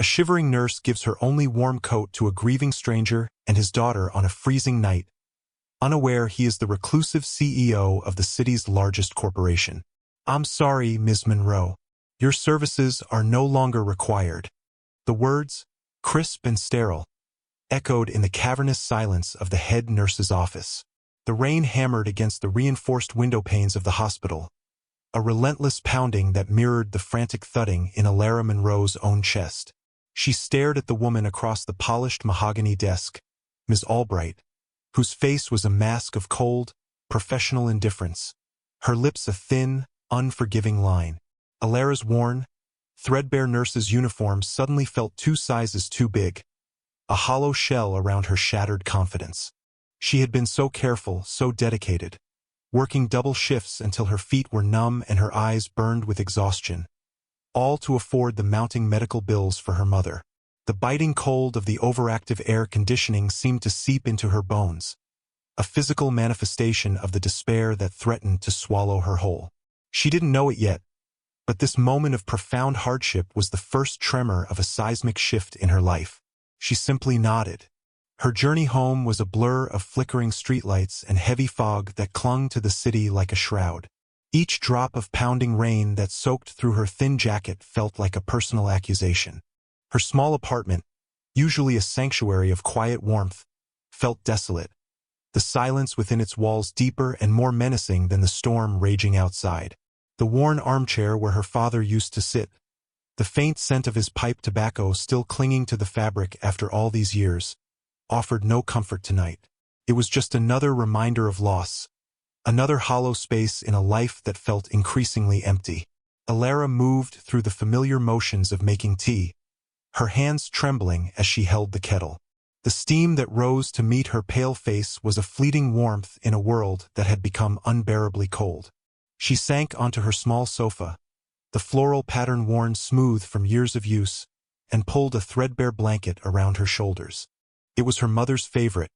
shivering nurse gives her only warm coat to a grieving stranger and his daughter on a freezing night, unaware he is the reclusive CEO of the city's largest corporation. "I'm sorry, Ms. Monroe. Your services are no longer required." The words, crisp and sterile, echoed in the cavernous silence of the head nurse's office. The rain hammered against the reinforced window panes of the hospital, a relentless pounding that mirrored the frantic thudding in Alara Monroe's own chest. She stared at the woman across the polished mahogany desk, Ms. Albright, whose face was a mask of cold, professional indifference, her lips a thin, unforgiving line. Alara's worn, threadbare nurse's uniform suddenly felt 2 sizes too big, a hollow shell around her shattered confidence. She had been so careful, so dedicated, working double shifts until her feet were numb and her eyes burned with exhaustion, all to afford the mounting medical bills for her mother. The biting cold of the overactive air conditioning seemed to seep into her bones, a physical manifestation of the despair that threatened to swallow her whole. She didn't know it yet, but this moment of profound hardship was the first tremor of a seismic shift in her life. She simply nodded. Her journey home was a blur of flickering streetlights and heavy fog that clung to the city like a shroud. Each drop of pounding rain that soaked through her thin jacket felt like a personal accusation. Her small apartment, usually a sanctuary of quiet warmth, felt desolate, the silence within its walls deeper and more menacing than the storm raging outside. The worn armchair where her father used to sit, the faint scent of his pipe tobacco still clinging to the fabric after all these years, offered no comfort tonight. It was just another reminder of loss, another hollow space in a life that felt increasingly empty. Alara moved through the familiar motions of making tea, her hands trembling as she held the kettle. The steam that rose to meet her pale face was a fleeting warmth in a world that had become unbearably cold. She sank onto her small sofa, the floral pattern worn smooth from years of use, and pulled a threadbare blanket around her shoulders. It was her mother's favorite,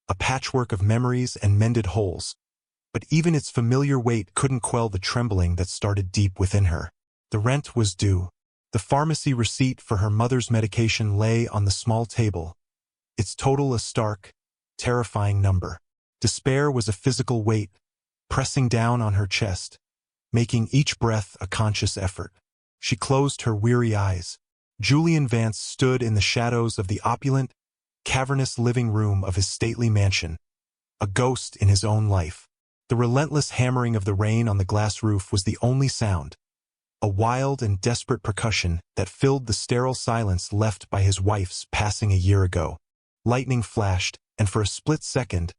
a patchwork of memories and mended holes, but even its familiar weight couldn't quell the trembling that started deep within her. The rent was due. The pharmacy receipt for her mother's medication lay on the small table, its total a stark, terrifying number. Despair was a physical weight, pressing down on her chest, making each breath a conscious effort. She closed her weary eyes. Julian Vance stood in the shadows of the opulent, cavernous living room of his stately mansion, a ghost in his own life. The relentless hammering of the rain on the glass roof was the only sound, a wild and desperate percussion that filled the sterile silence left by his wife's passing a year ago. Lightning flashed, and for a split second,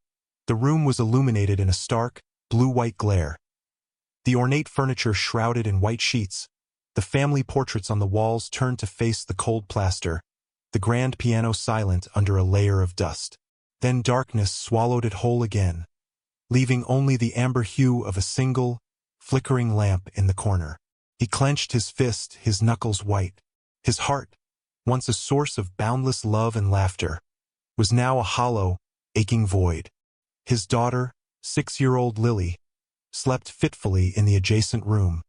the room was illuminated in a stark, blue-white glare. The ornate furniture shrouded in white sheets, the family portraits on the walls turned to face the cold plaster, the grand piano silent under a layer of dust. Then darkness swallowed it whole again, leaving only the amber hue of a single, flickering lamp in the corner. He clenched his fist, his knuckles white. His heart, once a source of boundless love and laughter, was now a hollow, aching void. His daughter, 6-year-old Lily, slept fitfully in the adjacent room,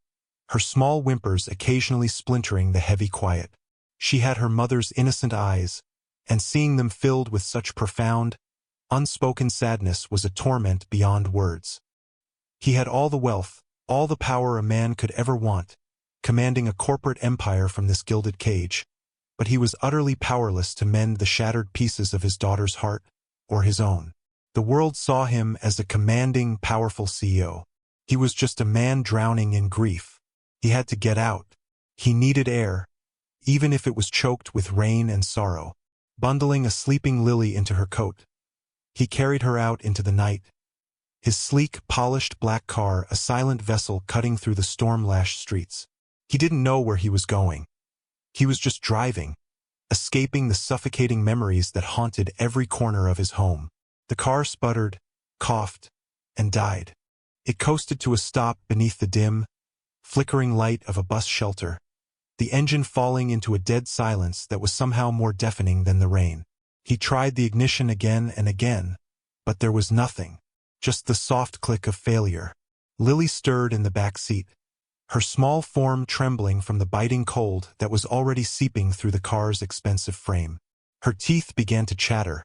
her small whimpers occasionally splintering the heavy quiet. She had her mother's innocent eyes, and seeing them filled with such profound, unspoken sadness was a torment beyond words. He had all the wealth, all the power a man could ever want, commanding a corporate empire from this gilded cage, but he was utterly powerless to mend the shattered pieces of his daughter's heart, or his own. The world saw him as a commanding, powerful CEO. He was just a man drowning in grief. He had to get out. He needed air, even if it was choked with rain and sorrow. Bundling a sleeping Lily into her coat, he carried her out into the night, his sleek, polished black car a silent vessel cutting through the storm-lashed streets. He didn't know where he was going. He was just driving, escaping the suffocating memories that haunted every corner of his home. The car sputtered, coughed, and died. It coasted to a stop beneath the dim, flickering light of a bus shelter, the engine falling into a dead silence that was somehow more deafening than the rain. He tried the ignition again and again, but there was nothing, just the soft click of failure. Lily stirred in the back seat, her small form trembling from the biting cold that was already seeping through the car's expensive frame. Her teeth began to chatter,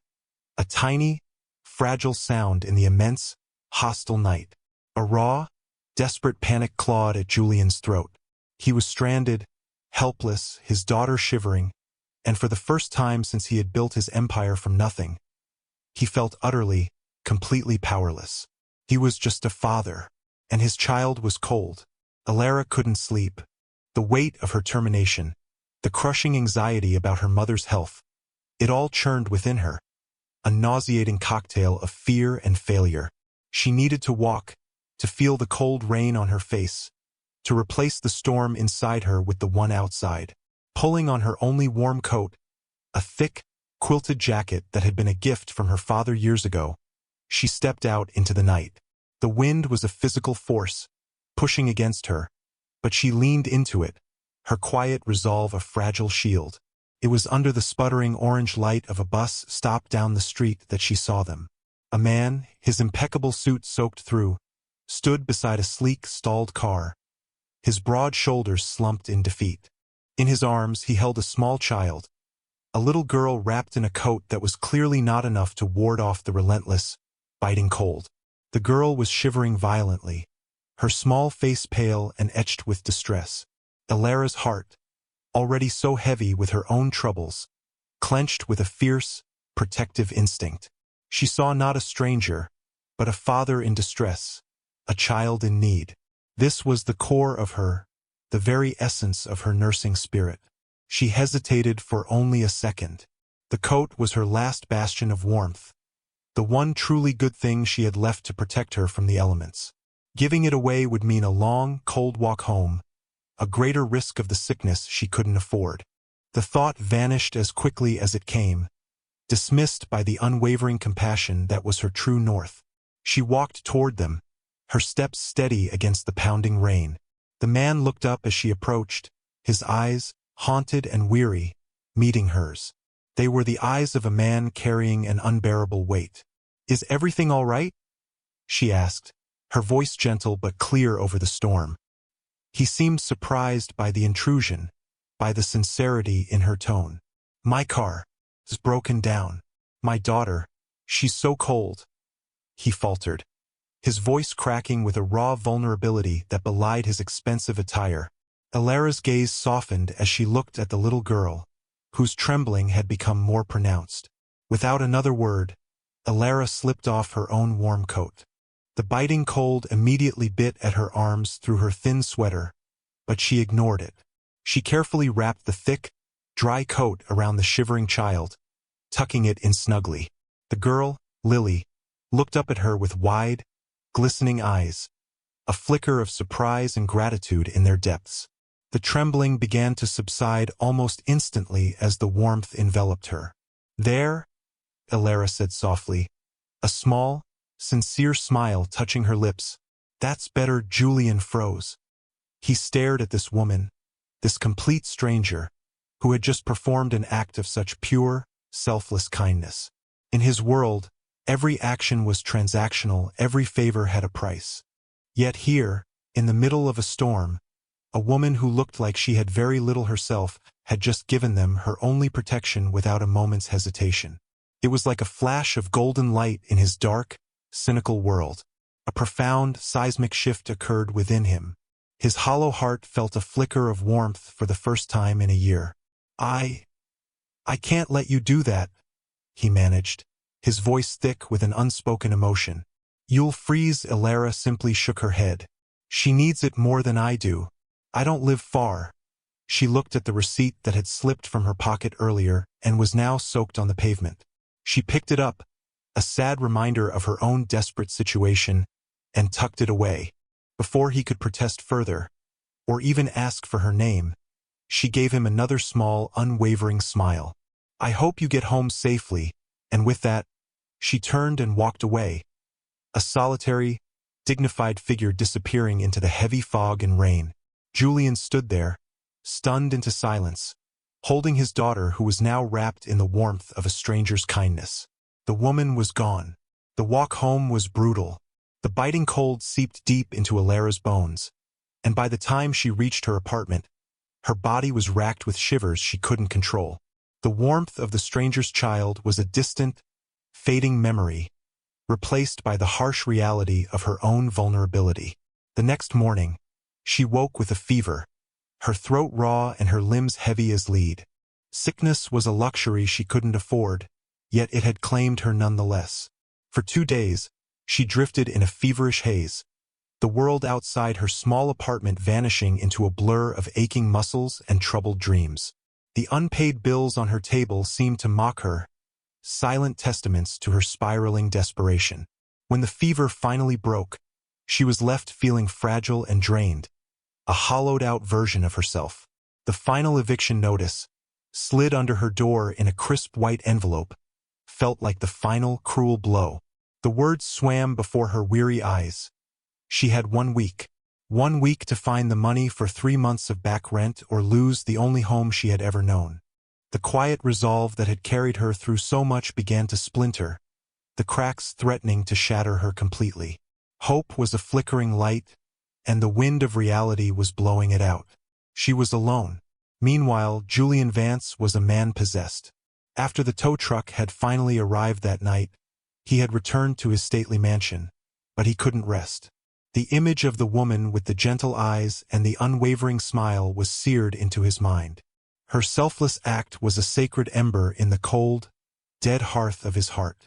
a tiny, fragile sound in the immense, hostile night. A raw, desperate panic clawed at Julian's throat. He was stranded, helpless, his daughter shivering, and for the first time since he had built his empire from nothing, he felt utterly, completely powerless. He was just a father, and his child was cold. Alara couldn't sleep. The weight of her termination, the crushing anxiety about her mother's health, it all churned within her, a nauseating cocktail of fear and failure. She needed to walk, to feel the cold rain on her face, to replace the storm inside her with the one outside. Pulling on her only warm coat, a thick, quilted jacket that had been a gift from her father years ago, she stepped out into the night. The wind was a physical force, pushing against her, but she leaned into it, her quiet resolve a fragile shield. It was under the sputtering orange light of a bus stop down the street that she saw them. A man, his impeccable suit soaked through, stood beside a sleek, stalled car, his broad shoulders slumped in defeat. In his arms he held a small child, a little girl wrapped in a coat that was clearly not enough to ward off the relentless, biting cold. The girl was shivering violently, her small face pale and etched with distress. Alara's heart, already so heavy with her own troubles, clenched with a fierce, protective instinct. She saw not a stranger, but a father in distress, a child in need. This was the core of her, the very essence of her nursing spirit. She hesitated for only a second. The coat was her last bastion of warmth, the one truly good thing she had left to protect her from the elements. Giving it away would mean a long, cold walk home, a greater risk of the sickness she couldn't afford. The thought vanished as quickly as it came, dismissed by the unwavering compassion that was her true north. She walked toward them, her steps steady against the pounding rain. The man looked up as she approached, his eyes, haunted and weary, meeting hers. They were the eyes of a man carrying an unbearable weight. "Is everything all right?" she asked, her voice gentle but clear over the storm. He seemed surprised by the intrusion, by the sincerity in her tone. "My car is broken down. My daughter, she's so cold," he faltered, his voice cracking with a raw vulnerability that belied his expensive attire. Alara's gaze softened as she looked at the little girl, whose trembling had become more pronounced. Without another word, Alara slipped off her own warm coat. The biting cold immediately bit at her arms through her thin sweater, but she ignored it. She carefully wrapped the thick, dry coat around the shivering child, tucking it in snugly. The girl, Lily, looked up at her with wide, glistening eyes, a flicker of surprise and gratitude in their depths. The trembling began to subside almost instantly as the warmth enveloped her. "There," Alara said softly, a small, sincere smile touching her lips. "That's better." Julian froze. He stared at this woman, this complete stranger, who had just performed an act of such pure, selfless kindness. In his world, every action was transactional, every favor had a price. Yet here, in the middle of a storm, a woman who looked like she had very little herself had just given them her only protection without a moment's hesitation. It was like a flash of golden light in his dark, cynical world. A profound, seismic shift occurred within him. His hollow heart felt a flicker of warmth for the first time in a year. I can't let you do that," he managed, his voice thick with an unspoken emotion. "You'll freeze." Alara simply shook her head. "She needs it more than I do. I don't live far." She looked at the receipt that had slipped from her pocket earlier and was now soaked on the pavement. She picked it up, a sad reminder of her own desperate situation, and tucked it away. Before he could protest further, or even ask for her name, she gave him another small, unwavering smile. "I hope you get home safely," and with that, she turned and walked away, a solitary, dignified figure disappearing into the heavy fog and rain. Julian stood there, stunned into silence, holding his daughter who was now wrapped in the warmth of a stranger's kindness. The woman was gone. The walk home was brutal. The biting cold seeped deep into Alara's bones, and by the time she reached her apartment, her body was racked with shivers she couldn't control. The warmth of the stranger's child was a distant, fading memory, replaced by the harsh reality of her own vulnerability. The next morning, she woke with a fever, her throat raw and her limbs heavy as lead. Sickness was a luxury she couldn't afford, yet it had claimed her nonetheless. For 2 days, she drifted in a feverish haze, the world outside her small apartment vanishing into a blur of aching muscles and troubled dreams. The unpaid bills on her table seemed to mock her, silent testaments to her spiraling desperation. When the fever finally broke, she was left feeling fragile and drained, a hollowed-out version of herself. The final eviction notice, slid under her door in a crisp white envelope, felt like the final cruel blow. The words swam before her weary eyes. She had 1 week. 1 week to find the money for 3 months of back rent or lose the only home she had ever known. The quiet resolve that had carried her through so much began to splinter, the cracks threatening to shatter her completely. Hope was a flickering light, and the wind of reality was blowing it out. She was alone. Meanwhile, Julian Vance was a man possessed. After the tow truck had finally arrived that night, he had returned to his stately mansion, but he couldn't rest. The image of the woman with the gentle eyes and the unwavering smile was seared into his mind. Her selfless act was a sacred ember in the cold, dead hearth of his heart.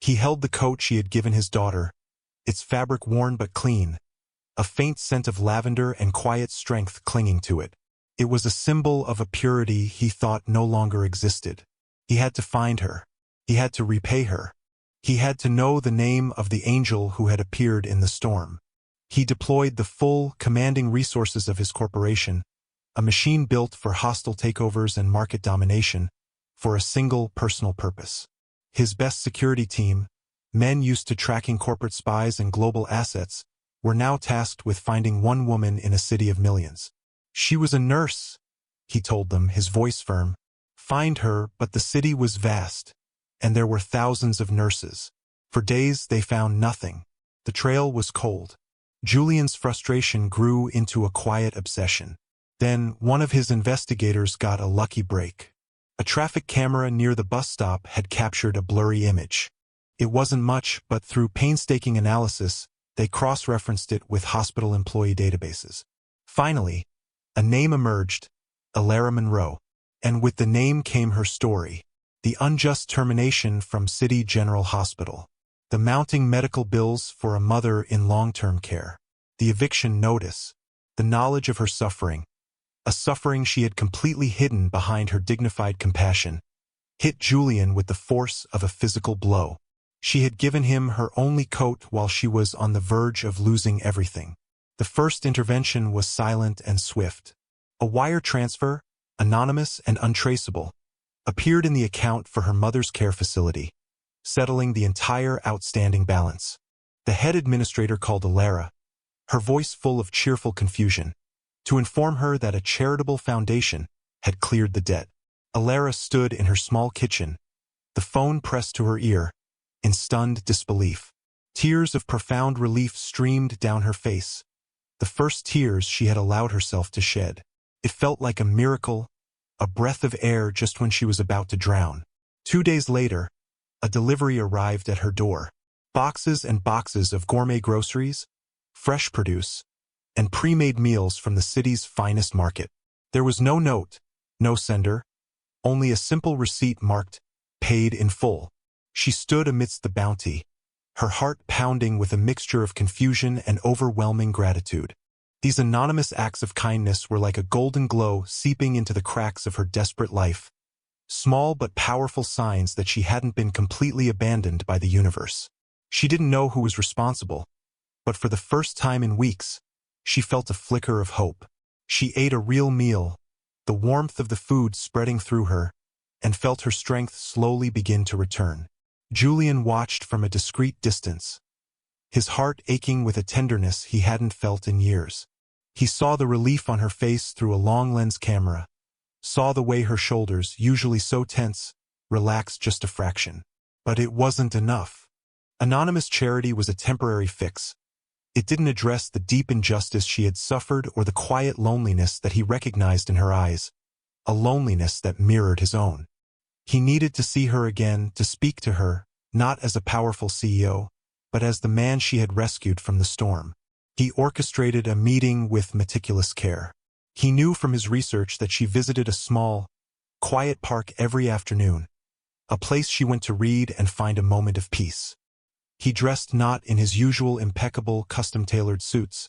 He held the coat she had given his daughter, its fabric worn but clean, a faint scent of lavender and quiet strength clinging to it. It was a symbol of a purity he thought no longer existed. He had to find her. He had to repay her. He had to know the name of the angel who had appeared in the storm. He deployed the full, commanding resources of his corporation, a machine built for hostile takeovers and market domination, for a single personal purpose. His best security team, men used to tracking corporate spies and global assets, were now tasked with finding one woman in a city of millions. She was a nurse, he told them, his voice firm. Find her, but the city was vast, and there were thousands of nurses. For days they found nothing. The trail was cold. Julian's frustration grew into a quiet obsession. Then one of his investigators got a lucky break. A traffic camera near the bus stop had captured a blurry image. It wasn't much, but through painstaking analysis, they cross-referenced it with hospital employee databases. Finally, a name emerged, Alara Monroe. And with the name came her story. The unjust termination from City General Hospital. The mounting medical bills for a mother in long-term care. The eviction notice. The knowledge of her suffering. A suffering she had completely hidden behind her dignified compassion. Hit Julian with the force of a physical blow. She had given him her only coat while she was on the verge of losing everything. The first intervention was silent and swift. A wire transfer, anonymous and untraceable, appeared in the account for her mother's care facility, settling the entire outstanding balance. The head administrator called Alara, her voice full of cheerful confusion, to inform her that a charitable foundation had cleared the debt. Alara stood in her small kitchen, the phone pressed to her ear, in stunned disbelief. Tears of profound relief streamed down her face, the first tears she had allowed herself to shed. It felt like a miracle, a breath of air just when she was about to drown. 2 days later, a delivery arrived at her door. Boxes and boxes of gourmet groceries, fresh produce, and pre-made meals from the city's finest market. There was no note, no sender, only a simple receipt marked, paid in full. She stood amidst the bounty, her heart pounding with a mixture of confusion and overwhelming gratitude. These anonymous acts of kindness were like a golden glow seeping into the cracks of her desperate life, small but powerful signs that she hadn't been completely abandoned by the universe. She didn't know who was responsible, but for the first time in weeks, she felt a flicker of hope. She ate a real meal, the warmth of the food spreading through her, and felt her strength slowly begin to return. Julian watched from a discreet distance, his heart aching with a tenderness he hadn't felt in years. He saw the relief on her face through a long-lens camera, saw the way her shoulders, usually so tense, relaxed just a fraction. But it wasn't enough. Anonymous charity was a temporary fix. It didn't address the deep injustice she had suffered or the quiet loneliness that he recognized in her eyes, a loneliness that mirrored his own. He needed to see her again, to speak to her, not as a powerful CEO, but as the man she had rescued from the storm. He orchestrated a meeting with meticulous care. He knew from his research that she visited a small, quiet park every afternoon, a place she went to read and find a moment of peace. He dressed not in his usual impeccable, custom-tailored suits,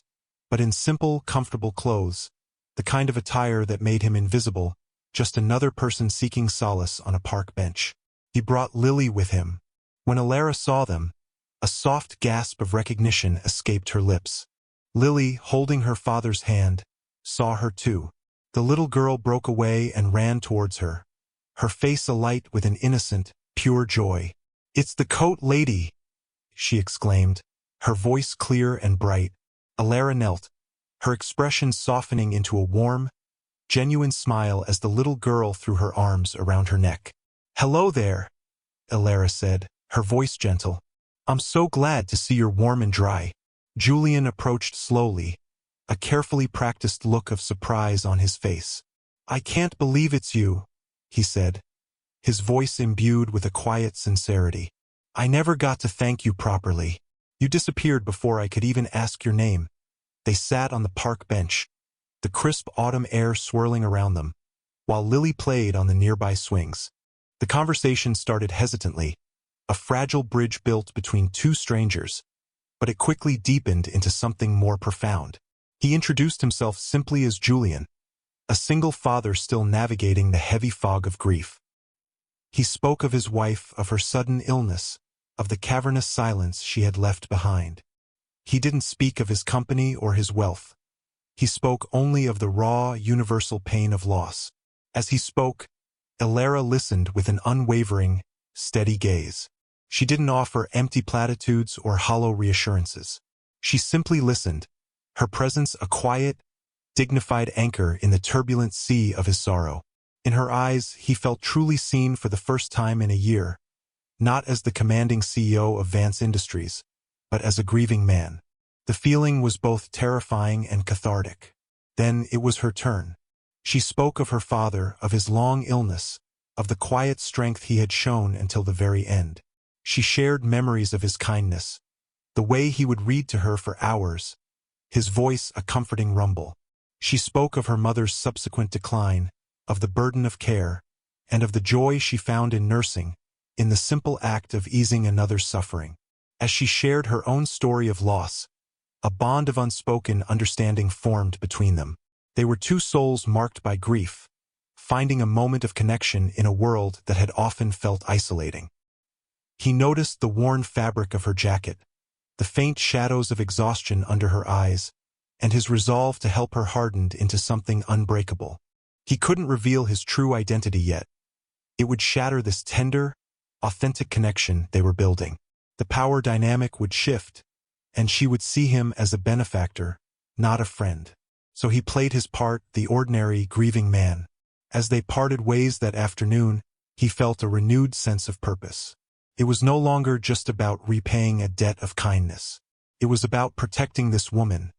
but in simple, comfortable clothes, the kind of attire that made him invisible, just another person seeking solace on a park bench. He brought Lily with him. When Alara saw them, a soft gasp of recognition escaped her lips. Lily, holding her father's hand, saw her too. The little girl broke away and ran towards her, her face alight with an innocent, pure joy. "It's the coat lady!" she exclaimed, her voice clear and bright. Alara knelt, her expression softening into a warm, genuine smile as the little girl threw her arms around her neck. "Hello there," Alara said, her voice gentle. "I'm so glad to see you're warm and dry." Julian approached slowly, a carefully practiced look of surprise on his face. "I can't believe it's you," he said, his voice imbued with a quiet sincerity. "I never got to thank you properly. You disappeared before I could even ask your name." They sat on the park bench, the crisp autumn air swirling around them, while Lily played on the nearby swings. The conversation started hesitantly, a fragile bridge built between two strangers, but it quickly deepened into something more profound. He introduced himself simply as Julian, a single father still navigating the heavy fog of grief. He spoke of his wife, of her sudden illness, of the cavernous silence she had left behind. He didn't speak of his company or his wealth. He spoke only of the raw, universal pain of loss. As he spoke, Alara listened with an unwavering, steady gaze. She didn't offer empty platitudes or hollow reassurances. She simply listened, her presence a quiet, dignified anchor in the turbulent sea of his sorrow. In her eyes, he felt truly seen for the first time in a year, not as the commanding CEO of Vance Industries, but as a grieving man. The feeling was both terrifying and cathartic. Then it was her turn. She spoke of her father, of his long illness, of the quiet strength he had shown until the very end. She shared memories of his kindness, the way he would read to her for hours, his voice a comforting rumble. She spoke of her mother's subsequent decline, of the burden of care, and of the joy she found in nursing, in the simple act of easing another's suffering. As she shared her own story of loss, a bond of unspoken understanding formed between them. They were two souls marked by grief, finding a moment of connection in a world that had often felt isolating. He noticed the worn fabric of her jacket, the faint shadows of exhaustion under her eyes, and his resolve to help her hardened into something unbreakable. He couldn't reveal his true identity yet. It would shatter this tender, authentic connection they were building. The power dynamic would shift, and she would see him as a benefactor, not a friend. So he played his part, the ordinary, grieving man. As they parted ways that afternoon, he felt a renewed sense of purpose. It was no longer just about repaying a debt of kindness. It was about protecting this woman,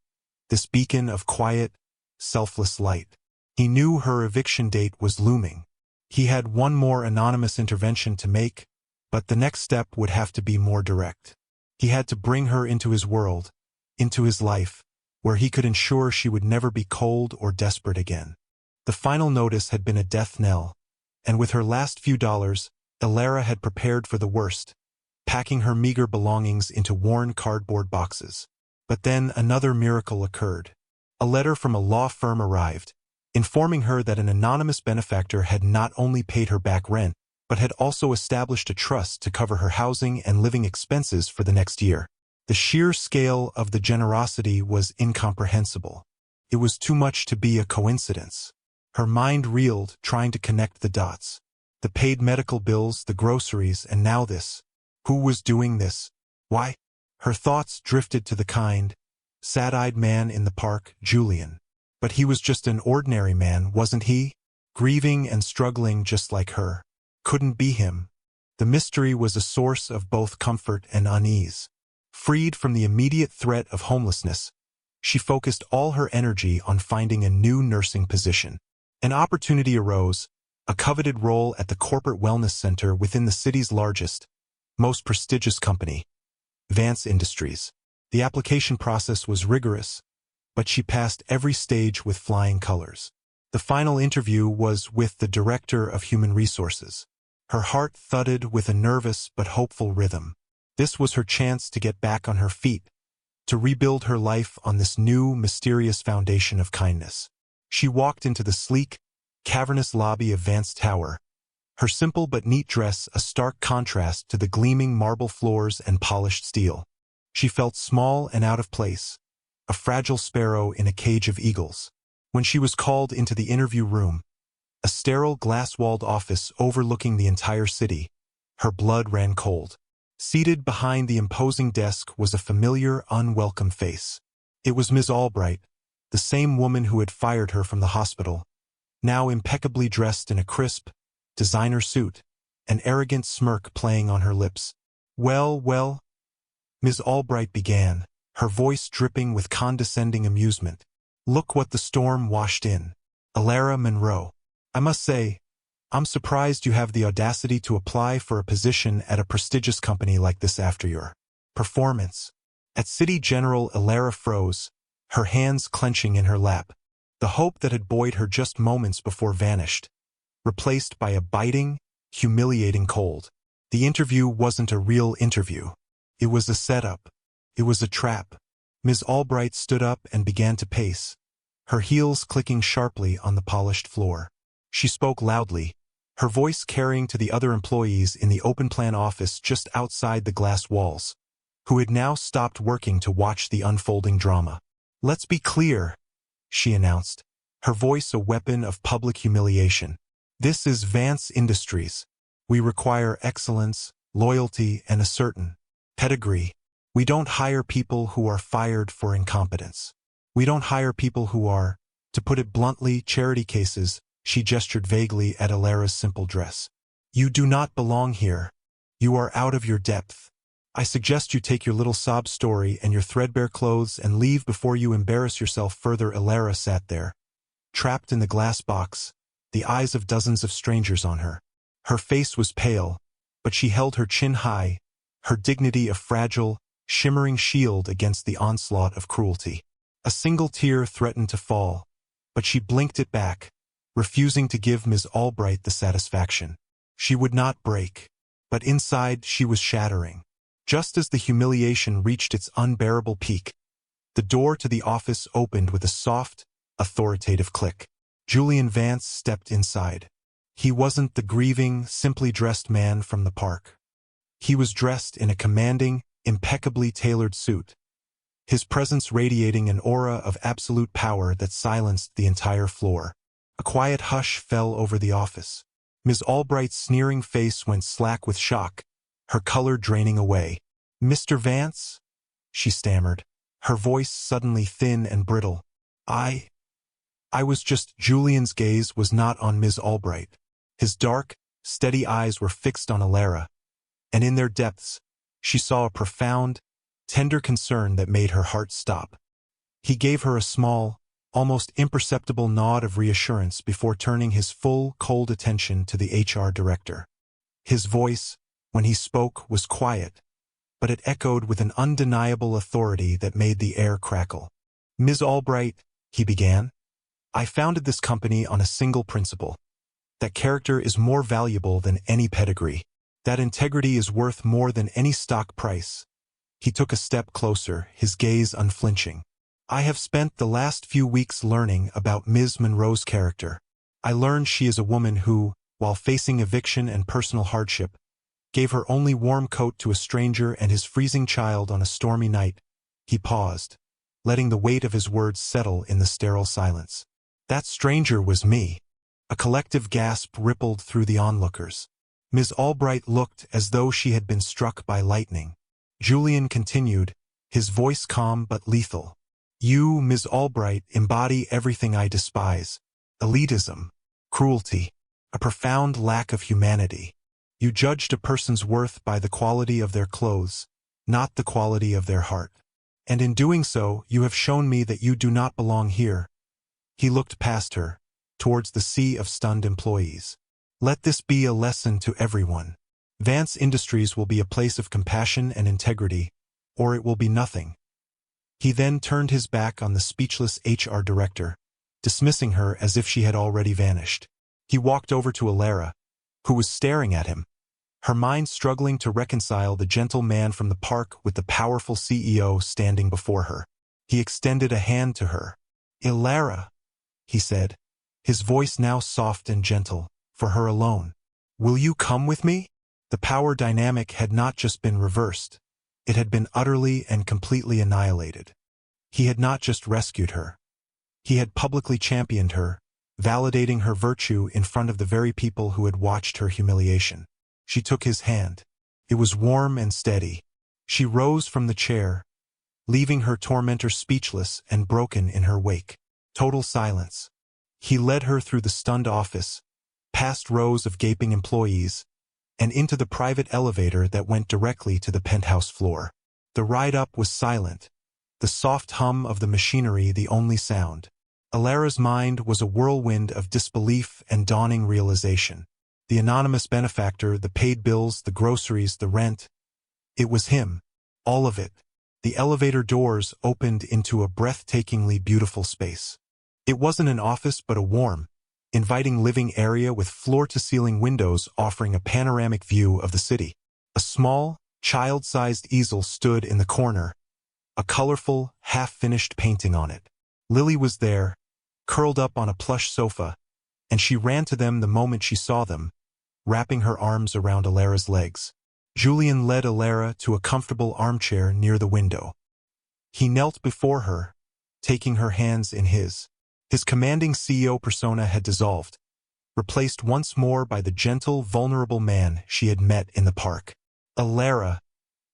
this beacon of quiet, selfless light. He knew her eviction date was looming. He had one more anonymous intervention to make, but the next step would have to be more direct. He had to bring her into his world, into his life, where he could ensure she would never be cold or desperate again. The final notice had been a death knell, and with her last few dollars, Alara had prepared for the worst, packing her meager belongings into worn cardboard boxes. But then another miracle occurred. A letter from a law firm arrived, informing her that an anonymous benefactor had not only paid her back rent, but had also established a trust to cover her housing and living expenses for the next year. The sheer scale of the generosity was incomprehensible. It was too much to be a coincidence. Her mind reeled, trying to connect the dots. The paid medical bills, the groceries, and now this. Who was doing this? Why? Her thoughts drifted to the kind, sad-eyed man in the park, Julian. But he was just an ordinary man, wasn't he? Grieving and struggling just like her. Couldn't be him. The mystery was a source of both comfort and unease. Freed from the immediate threat of homelessness, she focused all her energy on finding a new nursing position. An opportunity arose, a coveted role at the corporate wellness center within the city's largest, most prestigious company, Vance Industries. The application process was rigorous, but she passed every stage with flying colors. The final interview was with the Director of Human Resources. Her heart thudded with a nervous but hopeful rhythm. This was her chance to get back on her feet, to rebuild her life on this new, mysterious foundation of kindness. She walked into the sleek, cavernous lobby of Vance Tower, her simple but neat dress a stark contrast to the gleaming marble floors and polished steel. She felt small and out of place, a fragile sparrow in a cage of eagles. When she was called into the interview room, a sterile glass-walled office overlooking the entire city, her blood ran cold. Seated behind the imposing desk was a familiar, unwelcome face. It was Ms. Albright, the same woman who had fired her from the hospital, now impeccably dressed in a crisp, designer suit, an arrogant smirk playing on her lips. Well, Ms. Albright began, her voice dripping with condescending amusement. Look what the storm washed in. Alara Monroe. I must say, I'm surprised you have the audacity to apply for a position at a prestigious company like this after your performance. At City General, Alara froze, her hands clenching in her lap. The hope that had buoyed her just moments before vanished, replaced by a biting, humiliating cold. The interview wasn't a real interview. It was a setup. It was a trap. Ms. Albright stood up and began to pace, her heels clicking sharply on the polished floor. She spoke loudly, her voice carrying to the other employees in the open-plan office just outside the glass walls, who had now stopped working to watch the unfolding drama. Let's be clear, she announced, her voice a weapon of public humiliation. This is Vance Industries. We require excellence, loyalty, and a certain pedigree. We don't hire people who are fired for incompetence. We don't hire people who are, to put it bluntly, charity cases. She gestured vaguely at Alara's simple dress. You do not belong here. You are out of your depth. I suggest you take your little sob story and your threadbare clothes and leave before you embarrass yourself further. Alara sat there, trapped in the glass box, the eyes of dozens of strangers on her. Her face was pale, but she held her chin high, her dignity a fragile, shimmering shield against the onslaught of cruelty. A single tear threatened to fall, but she blinked it back, refusing to give Ms. Albright the satisfaction. She would not break, but inside she was shattering. Just as the humiliation reached its unbearable peak, the door to the office opened with a soft, authoritative click. Julian Vance stepped inside. He wasn't the grieving, simply dressed man from the park. He was dressed in a commanding, impeccably tailored suit, his presence radiating an aura of absolute power that silenced the entire floor. A quiet hush fell over the office. Ms. Albright's sneering face went slack with shock, her color draining away. Mr. Vance? She stammered, her voice suddenly thin and brittle. I was just— Julian's gaze was not on Ms. Albright. His dark, steady eyes were fixed on Alara, and in their depths, she saw a profound, tender concern that made her heart stop. He gave her a small, almost imperceptible nod of reassurance before turning his full, cold attention to the HR director. His voice, when he spoke, was quiet, but it echoed with an undeniable authority that made the air crackle. Ms. Albright, he began, I founded this company on a single principle. That character is more valuable than any pedigree. That integrity is worth more than any stock price. He took a step closer, his gaze unflinching. I have spent the last few weeks learning about Ms. Monroe's character. I learned she is a woman who, while facing eviction and personal hardship, gave her only warm coat to a stranger and his freezing child on a stormy night. He paused, letting the weight of his words settle in the sterile silence. That stranger was me. A collective gasp rippled through the onlookers. Ms. Albright looked as though she had been struck by lightning. Julian continued, his voice calm but lethal. You, Ms. Albright, embody everything I despise. Elitism, cruelty, a profound lack of humanity. You judged a person's worth by the quality of their clothes, not the quality of their heart. And in doing so, you have shown me that you do not belong here. He looked past her, towards the sea of stunned employees. Let this be a lesson to everyone. Vance Industries will be a place of compassion and integrity, or it will be nothing. He then turned his back on the speechless HR director, dismissing her as if she had already vanished. He walked over to Alara, who was staring at him, her mind struggling to reconcile the gentle man from the park with the powerful CEO standing before her. He extended a hand to her. "Alara," he said, his voice now soft and gentle, "for her alone. Will you come with me?" The power dynamic had not just been reversed, it had been utterly and completely annihilated. He had not just rescued her. He had publicly championed her, validating her virtue in front of the very people who had watched her humiliation. She took his hand. It was warm and steady. She rose from the chair, leaving her tormentor speechless and broken in her wake. Total silence. He led her through the stunned office, past rows of gaping employees, and into the private elevator that went directly to the penthouse floor. The ride up was silent, the soft hum of the machinery the only sound. Alara's mind was a whirlwind of disbelief and dawning realization. The anonymous benefactor, the paid bills, the groceries, the rent. It was him. All of it. The elevator doors opened into a breathtakingly beautiful space. It wasn't an office but a warm, inviting living area with floor-to-ceiling windows offering a panoramic view of the city. A small, child-sized easel stood in the corner, a colorful, half-finished painting on it. Lily was there, curled up on a plush sofa, and she ran to them the moment she saw them, wrapping her arms around Alara's legs. Julian led Alara to a comfortable armchair near the window. He knelt before her, taking her hands in his. His commanding CEO persona had dissolved, replaced once more by the gentle, vulnerable man she had met in the park. "Alara,"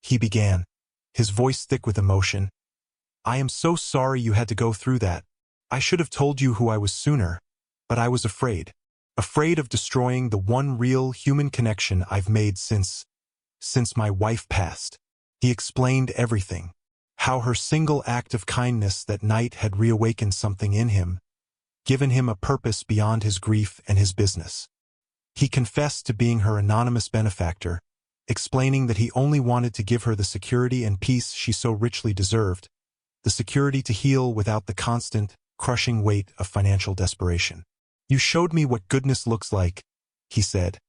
he began, his voice thick with emotion, "I am so sorry you had to go through that. I should have told you who I was sooner, but I was afraid. Afraid of destroying the one real human connection I've made since my wife passed." He explained everything. How her single act of kindness that night had reawakened something in him, given him a purpose beyond his grief and his business. He confessed to being her anonymous benefactor, explaining that he only wanted to give her the security and peace she so richly deserved, the security to heal without the constant, crushing weight of financial desperation. "You showed me what goodness looks like," he said,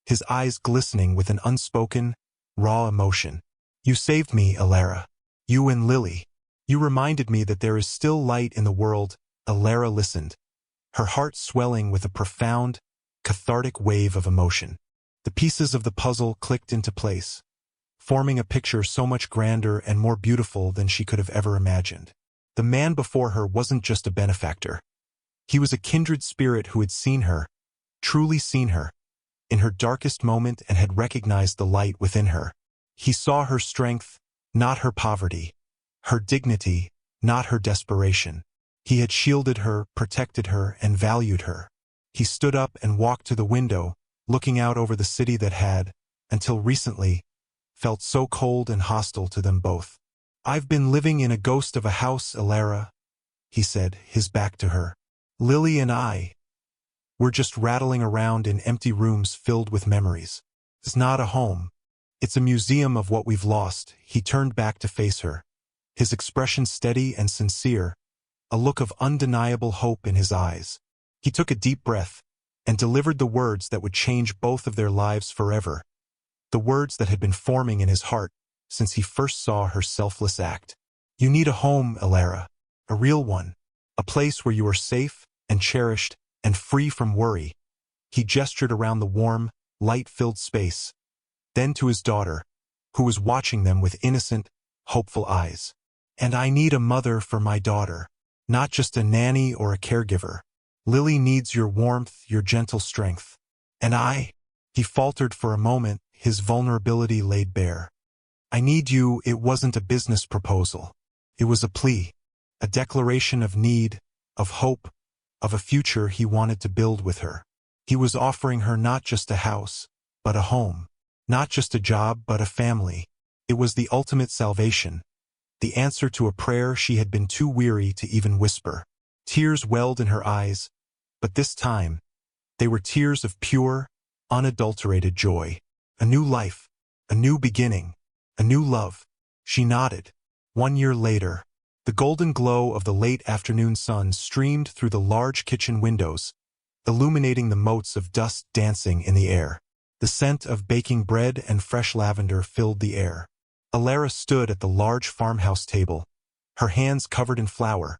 his eyes glistening with an unspoken, raw emotion. "You saved me, Alara. You and Lily. You reminded me that there is still light in the world." Alara listened, her heart swelling with a profound, cathartic wave of emotion. The pieces of the puzzle clicked into place, forming a picture so much grander and more beautiful than she could have ever imagined. The man before her wasn't just a benefactor. He was a kindred spirit who had seen her, truly seen her, in her darkest moment and had recognized the light within her. He saw her strength, not her poverty, her dignity, not her desperation. He had shielded her, protected her, and valued her. He stood up and walked to the window, looking out over the city that had, until recently, felt so cold and hostile to them both. "I've been living in a ghost of a house, Alara," he said, his back to her. "Lily and we're just rattling around in empty rooms filled with memories. It's not a home. It's a museum of what we've lost." He turned back to face her, his expression steady and sincere, a look of undeniable hope in his eyes. He took a deep breath and delivered the words that would change both of their lives forever, the words that had been forming in his heart since he first saw her selfless act. "You need a home, Alara, a real one, a place where you are safe and cherished and free from worry." He gestured around the warm, light-filled space, then to his daughter, who was watching them with innocent, hopeful eyes. "And I need a mother for my daughter, not just a nanny or a caregiver. Lily needs your warmth, your gentle strength. And he faltered for a moment, his vulnerability laid bare. "I need you." It wasn't a business proposal. It was a plea, a declaration of need, of hope, of a future he wanted to build with her. He was offering her not just a house, but a home. Not just a job, but a family. It was the ultimate salvation, the answer to a prayer she had been too weary to even whisper. Tears welled in her eyes, but this time, they were tears of pure, unadulterated joy. A new life, a new beginning, a new love. She nodded. 1 year later, the golden glow of the late afternoon sun streamed through the large kitchen windows, illuminating the motes of dust dancing in the air. The scent of baking bread and fresh lavender filled the air. Alara stood at the large farmhouse table, her hands covered in flour,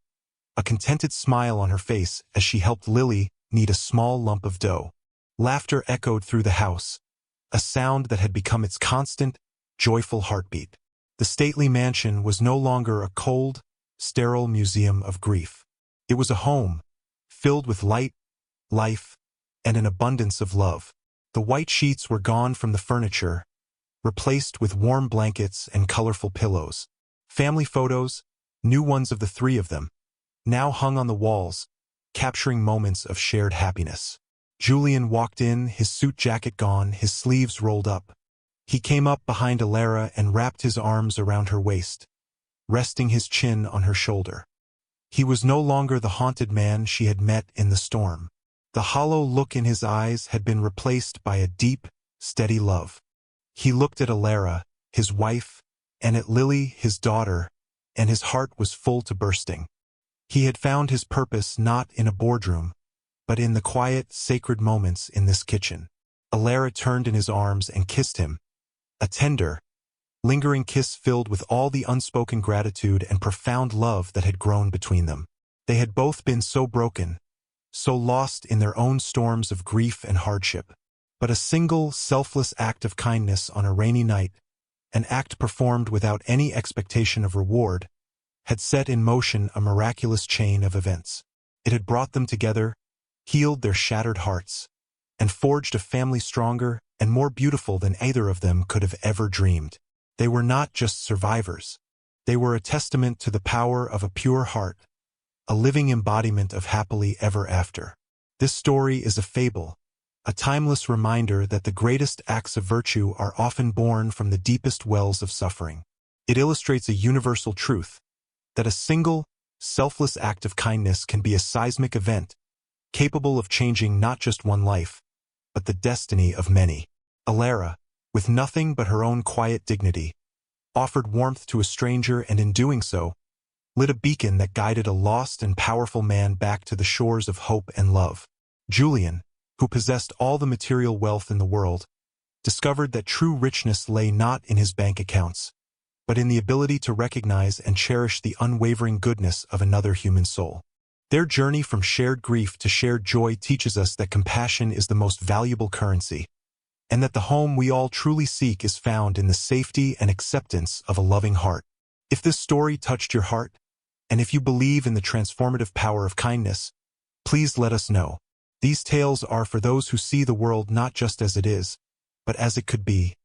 a contented smile on her face as she helped Lily knead a small lump of dough. Laughter echoed through the house, a sound that had become its constant, joyful heartbeat. The stately mansion was no longer a cold, sterile museum of grief. It was a home, filled with light, life, and an abundance of love. The white sheets were gone from the furniture, replaced with warm blankets and colorful pillows. Family photos, new ones of the three of them, now hung on the walls, capturing moments of shared happiness. Julian walked in, his suit jacket gone, his sleeves rolled up. He came up behind Alara and wrapped his arms around her waist, resting his chin on her shoulder. He was no longer the haunted man she had met in the storm. The hollow look in his eyes had been replaced by a deep, steady love. He looked at Alara, his wife, and at Lily, his daughter, and his heart was full to bursting. He had found his purpose not in a boardroom, but in the quiet, sacred moments in this kitchen. Alara turned in his arms and kissed him, a tender, lingering kiss filled with all the unspoken gratitude and profound love that had grown between them. They had both been so broken, so lost in their own storms of grief and hardship. But a single, selfless act of kindness on a rainy night, an act performed without any expectation of reward, had set in motion a miraculous chain of events. It had brought them together, healed their shattered hearts, and forged a family stronger and more beautiful than either of them could have ever dreamed. They were not just survivors. They were a testament to the power of a pure heart, a living embodiment of happily ever after. This story is a fable, a timeless reminder that the greatest acts of virtue are often born from the deepest wells of suffering. It illustrates a universal truth, that a single, selfless act of kindness can be a seismic event, capable of changing not just one life, but the destiny of many. Alara, with nothing but her own quiet dignity, offered warmth to a stranger and in doing so, lit a beacon that guided a lost and powerful man back to the shores of hope and love. Julian, who possessed all the material wealth in the world, discovered that true richness lay not in his bank accounts, but in the ability to recognize and cherish the unwavering goodness of another human soul. Their journey from shared grief to shared joy teaches us that compassion is the most valuable currency, and that the home we all truly seek is found in the safety and acceptance of a loving heart. If this story touched your heart, and if you believe in the transformative power of kindness, please let us know. These tales are for those who see the world not just as it is, but as it could be,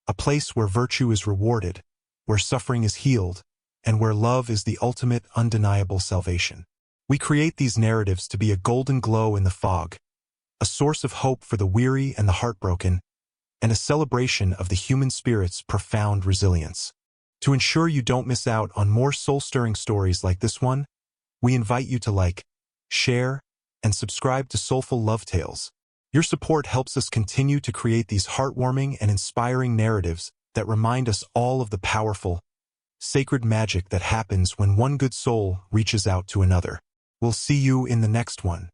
a place where virtue is rewarded, where suffering is healed, and where love is the ultimate undeniable salvation. We create these narratives to be a golden glow in the fog, a source of hope for the weary and the heartbroken, and a celebration of the human spirit's profound resilience. To ensure you don't miss out on more soul-stirring stories like this one, we invite you to like, share, and subscribe to Soulful Love Tales. Your support helps us continue to create these heartwarming and inspiring narratives that remind us all of the powerful, sacred magic that happens when one good soul reaches out to another. We'll see you in the next one.